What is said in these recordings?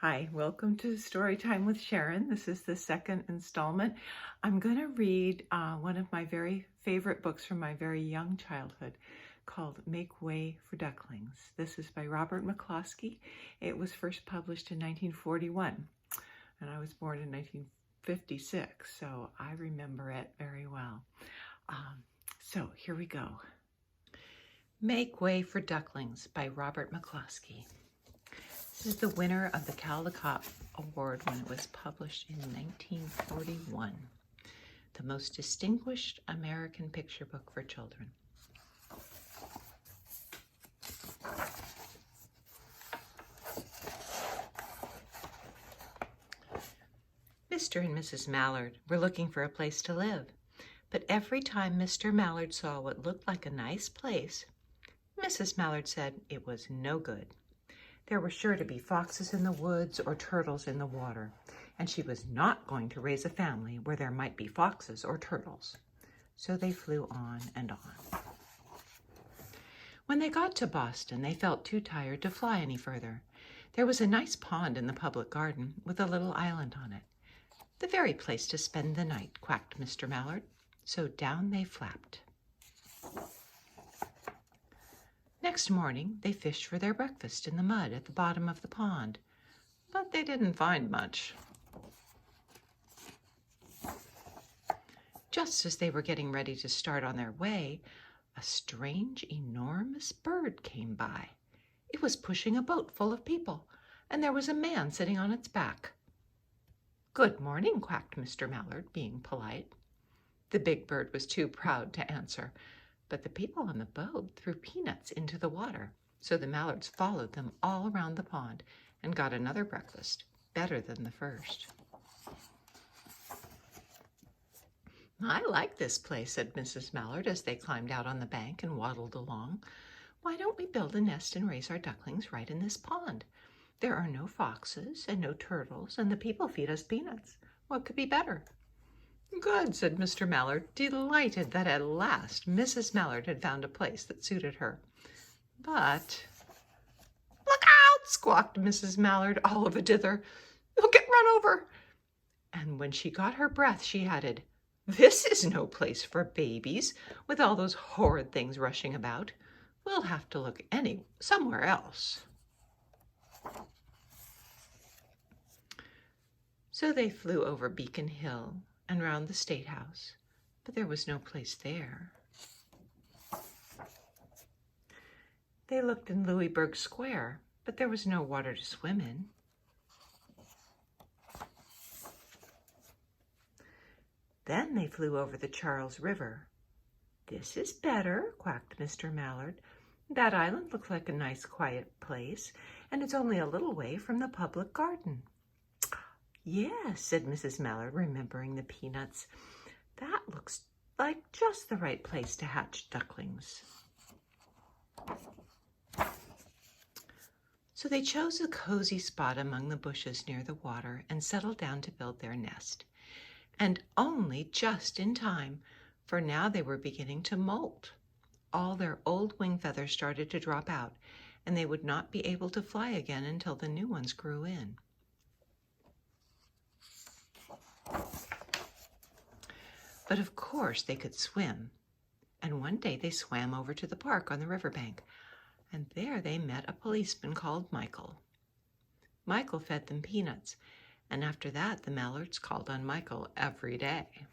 Hi, welcome to Story Time with Sharon. This is the second installment. I'm going to read one of my very favorite books from my very young childhood called Make Way for Ducklings. This is by Robert McCloskey. It was first published in 1941, and I was born in 1956, so I remember it very well. So here we go. Make Way for Ducklings by Robert McCloskey. This is the winner of the Caldecott Award when it was published in 1941. The most distinguished American picture book for children. Mr. and Mrs. Mallard were looking for a place to live, but every time Mr. Mallard saw what looked like a nice place, Mrs. Mallard said it was no good. There were sure to be foxes in the woods or turtles in the water, and she was not going to raise a family where there might be foxes or turtles. So they flew on and on. When they got to Boston, they felt too tired to fly any further. There was a nice pond in the public garden with a little island on it. The very place to spend the night, quacked Mr. Mallard. So down they flapped. Next morning, they fished for their breakfast in the mud at the bottom of the pond, but they didn't find much. Just as they were getting ready to start on their way, a strange, enormous bird came by. It was pushing a boat full of people, and there was a man sitting on its back. "Good morning," quacked Mr. Mallard, being polite. The big bird was too proud to answer, but the people on the boat threw peanuts into the water, so the Mallards followed them all around the pond and got another breakfast, better than the first. "I like this place," said Mrs. Mallard as they climbed out on the bank and waddled along. "Why don't we build a nest and raise our ducklings right in this pond? There are no foxes and no turtles, and the people feed us peanuts. What could be better?" "Good," said Mr. Mallard, delighted that at last Mrs. Mallard had found a place that suited her. But, "Look out!" squawked Mrs. Mallard, all of a dither. "You'll get run over." And when she got her breath, she added, "This is no place for babies, with all those horrid things rushing about. We'll have to look somewhere else." So they flew over Beacon Hill and round the State House, but there was no place there. They looked in Louisburg Square, but there was no water to swim in. Then they flew over the Charles River. "This is better," quacked Mr. Mallard. "That island looks like a nice quiet place, and it's only a little way from the public garden." "Yes," said Mrs. Mallard, remembering the peanuts. "That looks like just the right place to hatch ducklings." So they chose a cozy spot among the bushes near the water and settled down to build their nest. And only just in time, for now they were beginning to molt. All their old wing feathers started to drop out, and they would not be able to fly again until the new ones grew in. But of course they could swim, and one day they swam over to the park on the riverbank, and there they met a policeman called Michael. Michael fed them peanuts, and after that the Mallards called on Michael every day.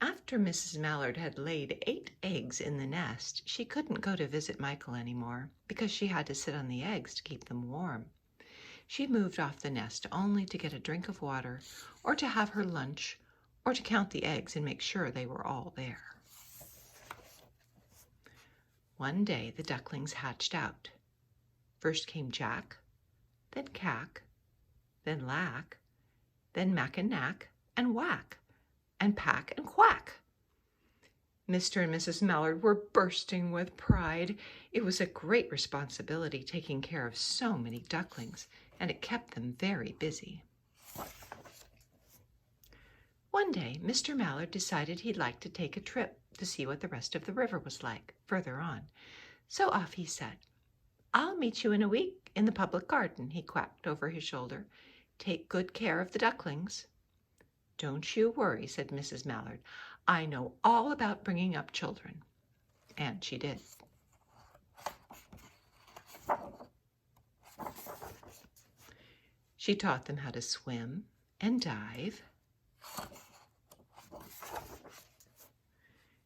After Mrs. Mallard had laid 8 eggs in the nest, she couldn't go to visit Michael anymore because she had to sit on the eggs to keep them warm. She moved off the nest only to get a drink of water, or to have her lunch, or to count the eggs and make sure they were all there. One day the ducklings hatched out. First came Jack, then Cack, then Lack, then Mack and Knack, and Whack, and Pack and Quack. Mr. and Mrs. Mallard were bursting with pride. It was a great responsibility taking care of so many ducklings, and it kept them very busy. One day, Mr. Mallard decided he'd like to take a trip to see what the rest of the river was like further on. So off he set. I'll meet you in a week in the public garden, he quacked over his shoulder. Take good care of the ducklings. Don't you worry, said Mrs. Mallard. I know all about bringing up children. And she did. She taught them how to swim and dive.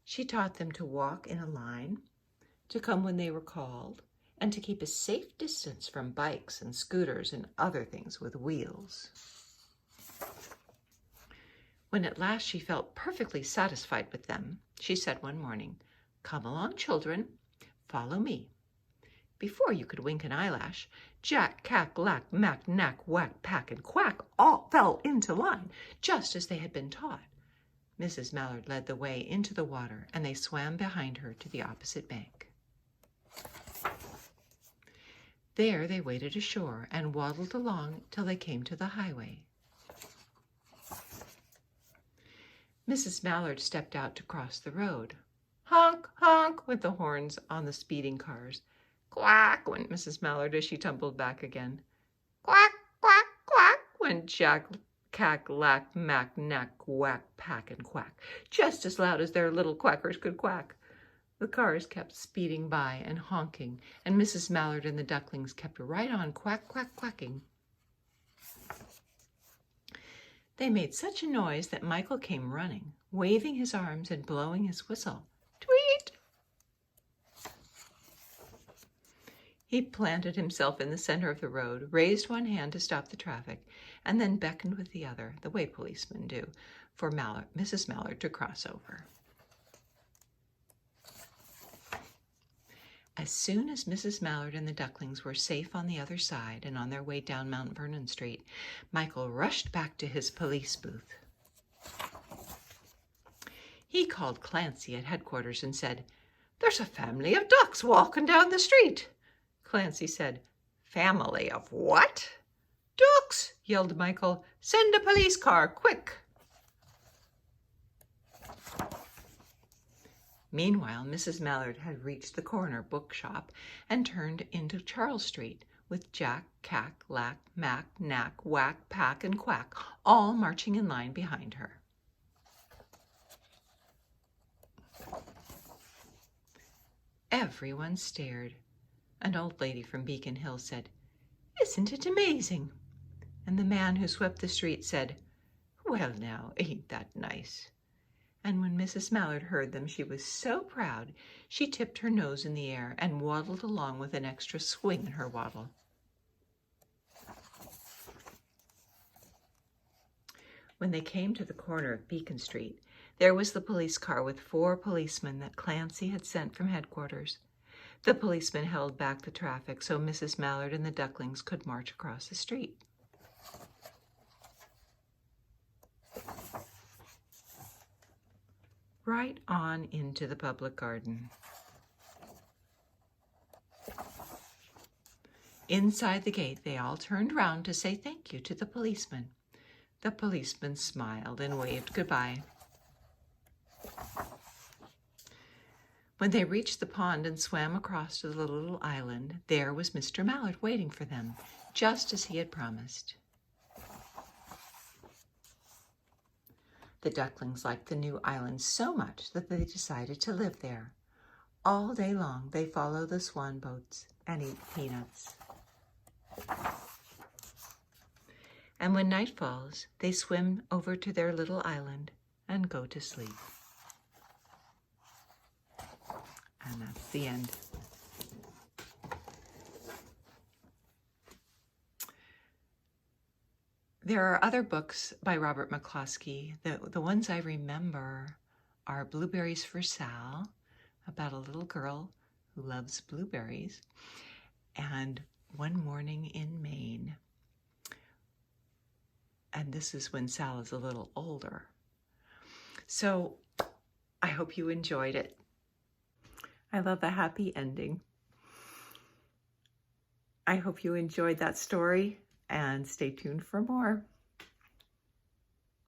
She taught them to walk in a line, to come when they were called, and to keep a safe distance from bikes and scooters and other things with wheels. When at last she felt perfectly satisfied with them, she said one morning, "Come along, children, follow me." Before you could wink an eyelash, Jack, Cack, Lack, Mack, Knack, Whack, Pack, and Quack all fell into line, just as they had been taught. Mrs. Mallard led the way into the water, and they swam behind her to the opposite bank. There they waded ashore and waddled along till they came to the highway. Mrs. Mallard stepped out to cross the road. Honk, honk went the horns on the speeding cars. Quack went Mrs. Mallard as she tumbled back again. Quack, quack, quack went Jack, Cack, Lack, Mack, Knack, Whack, Pack, and Quack, just as loud as their little quackers could quack. The cars kept speeding by and honking, and Mrs. Mallard and the ducklings kept right on quack, quack, quacking. They made such a noise that Michael came running, waving his arms and blowing his whistle. Tweet! He planted himself in the center of the road, raised one hand to stop the traffic, and then beckoned with the other, the way policemen do, for Mrs. Mallard to cross over. As soon as Mrs. Mallard and the ducklings were safe on the other side and on their way down Mount Vernon Street, Michael rushed back to his police booth. He called Clancy at headquarters and said, "There's a family of ducks walking down the street." Clancy said, "Family of what?" "Ducks," yelled Michael. "Send a police car, quick." Meanwhile, Mrs. Mallard had reached the corner bookshop and turned into Charles Street, with Jack, Cack, Lack, Mack, Knack, Whack, Pack, and Quack all marching in line behind her. Everyone stared. An old lady from Beacon Hill said, "Isn't it amazing?" And the man who swept the street said, "Well now, ain't that nice?" And when Mrs. Mallard heard them, she was so proud she tipped her nose in the air and waddled along with an extra swing in her waddle. When they came to the corner of Beacon Street, there was the police car with 4 policemen that Clancy had sent from headquarters. The policemen held back the traffic so Mrs. Mallard and the ducklings could march across the street. Right on into the public garden. Inside the gate, they all turned round to say thank you to the policeman. The policeman smiled and waved goodbye. When they reached the pond and swam across to the little island, there was Mr. Mallard waiting for them, just as he had promised. The ducklings liked the new island so much that they decided to live there. All day long they follow the swan boats and eat peanuts. And when night falls, they swim over to their little island and go to sleep. And that's the end. There are other books by Robert McCloskey. The ones I remember are Blueberries for Sal, about a little girl who loves blueberries, and One Morning in Maine. And this is when Sal is a little older. So I hope you enjoyed it. I love a happy ending. I hope you enjoyed that story, and stay tuned for more.